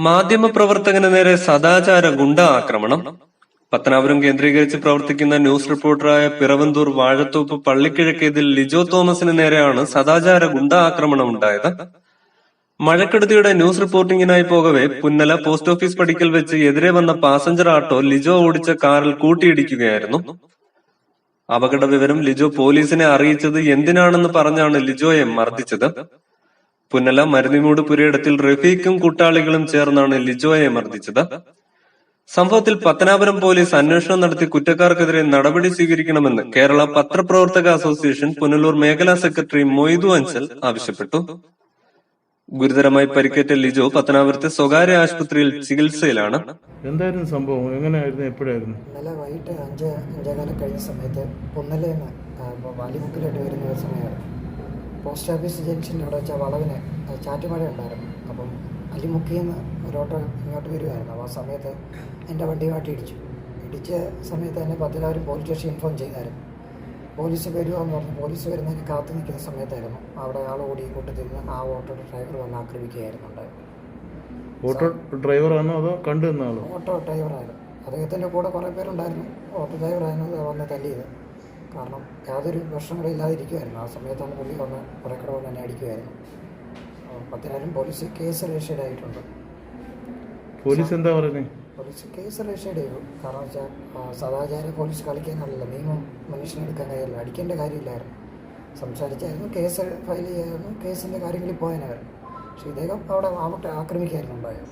മാധ്യമപ്രവർത്തകന് നേരെ സദാചാര ഗുണ്ട ആക്രമണം. പത്തനാപുരം കേന്ദ്രീകരിച്ച് പ്രവർത്തിക്കുന്ന ന്യൂസ് റിപ്പോർട്ടറായ പിറവന്തൂർ വാഴത്തോപ്പ് പള്ളിക്കിഴക്കേതിൽ ലിജോ തോമസിന് നേരെയാണ് സദാചാര ഗുണ്ട ആക്രമണം ഉണ്ടായത്. മഴക്കെടുതിയുടെ ന്യൂസ് റിപ്പോർട്ടിംഗിനായി പോകവെ പുന്നല പോസ്റ്റ് ഓഫീസ് പടിക്കൽ വെച്ച് എതിരെ വന്ന പാസഞ്ചർ ആട്ടോ ലിജോ ഓടിച്ച കാറിൽ കൂട്ടിയിടിക്കുകയായിരുന്നു. അപകട വിവരം ലിജോ പോലീസിനെ അറിയിച്ചത് എന്തിനാണെന്ന് പറഞ്ഞാണ് ലിജോയെ മർദ്ദിച്ചത്. പുന്നല മരുന്നിമൂട് പുരയിടത്തിൽ റഫീഖും കൂട്ടാളികളും ചേർന്നാണ് ലിജോയെ മർദ്ദിച്ചത്. സംഭവത്തിൽ പത്തനാപുരം പോലീസ് അന്വേഷണം നടത്തി കുറ്റക്കാർക്കെതിരെ നടപടി സ്വീകരിക്കണമെന്ന് കേരള പത്രപ്രവർത്തക അസോസിയേഷൻ പുനലൂർ മേഖലാ സെക്രട്ടറി മൊയ്തു അഞ്ചൽ ആവശ്യപ്പെട്ടു. ഗുരുതരമായി പരിക്കേറ്റ ലിജോ പത്തനാപുരത്തെ സ്വകാര്യ ആശുപത്രിയിൽ ചികിത്സയിലാണ്. എന്തായിരുന്നു സംഭവം? എങ്ങനെയായിരുന്നു? എപ്പോഴായിരുന്നു? ഇന്നലെ വൈകിട്ട് 5:05 കഴിഞ്ഞ സമയത്ത് പുന്നലേന്ന് വാലിമുക്കിലോട്ട് വരുന്ന ഒരു സമയമായിരുന്നു. പോസ്റ്റ് ഓഫീസ് ജംഗ്ഷൻ്റെ അവിടെ വെച്ചാൽ വളവിന് ചാറ്റുമഴ ഉണ്ടായിരുന്നു. അപ്പം അലിമുക്കിന്ന് ഒരു ഓട്ടോ ഇങ്ങോട്ട് വരുമായിരുന്നു. അപ്പോൾ ആ സമയത്ത് എൻ്റെ വണ്ടിയുമായിട്ട് ഇടിച്ച സമയത്ത് തന്നെ പത്തനാപുരം പോലീസ് സ്റ്റേഷൻ ഇൻഫോം ചെയ്തായിരുന്നു. പോലീസ് വരുവാന്ന് പറഞ്ഞു. പോലീസ് വരുന്നതിന് കാത്തു നിൽക്കുന്ന സമയത്തായിരുന്നു അവിടെ ആൾ ഓടി കൂട്ടത്തിൽ നിന്ന് ആ ഓട്ടോ ഡ്രൈവർ വന്ന് ആക്രമിക്കുകയായിരുന്നു ഉണ്ടായത്. ഓട്ടോ ഡ്രൈവറാണോ അതോ കണ്ടു നിന്ന ആളോ? ഓട്ടോ ഡ്രൈവറായിരുന്നു. അദ്ദേഹത്തിൻ്റെ കൂടെ കുറേ പേരുണ്ടായിരുന്നു. ഓട്ടോ ഡ്രൈവറായിരുന്നു വന്ന് തല്ലിയത്. കാരണം യാതൊരു പ്രശ്നങ്ങളില്ലാതിരിക്കുമായിരുന്നു. ആ സമയത്താണ് പുള്ളി വന്ന് കുറേ കൂടെ വന്ന് തന്നെ അടിക്കുമായിരുന്നു. പത്തനാപുരം പോലീസ് കേസ് രജിസ്റ്റേർഡ് ആയിട്ടുണ്ട്. പോലീസ് എന്താ പറയുന്നത്? പോലീസ് കേസ് രജിസ്റ്റേർഡ് ചെയ്തു. കാരണം വെച്ചാൽ സദാചാര പോലീസ് കളിക്കാനല്ല, നിയമം മനുഷ്യനെടുക്കാൻ കഴിയില്ല. അടിക്കേണ്ട കാര്യമില്ലായിരുന്നു. സംസാരിച്ചായിരുന്നു, കേസ് ഫയൽ ചെയ്യായിരുന്നു, കേസിൻ്റെ കാര്യങ്ങളിൽ പോകാനായിരുന്നു. പക്ഷേ ഇദ്ദേഹം അവിടെ ആക്രമിക്കായിരുന്നു ഉണ്ടായത്.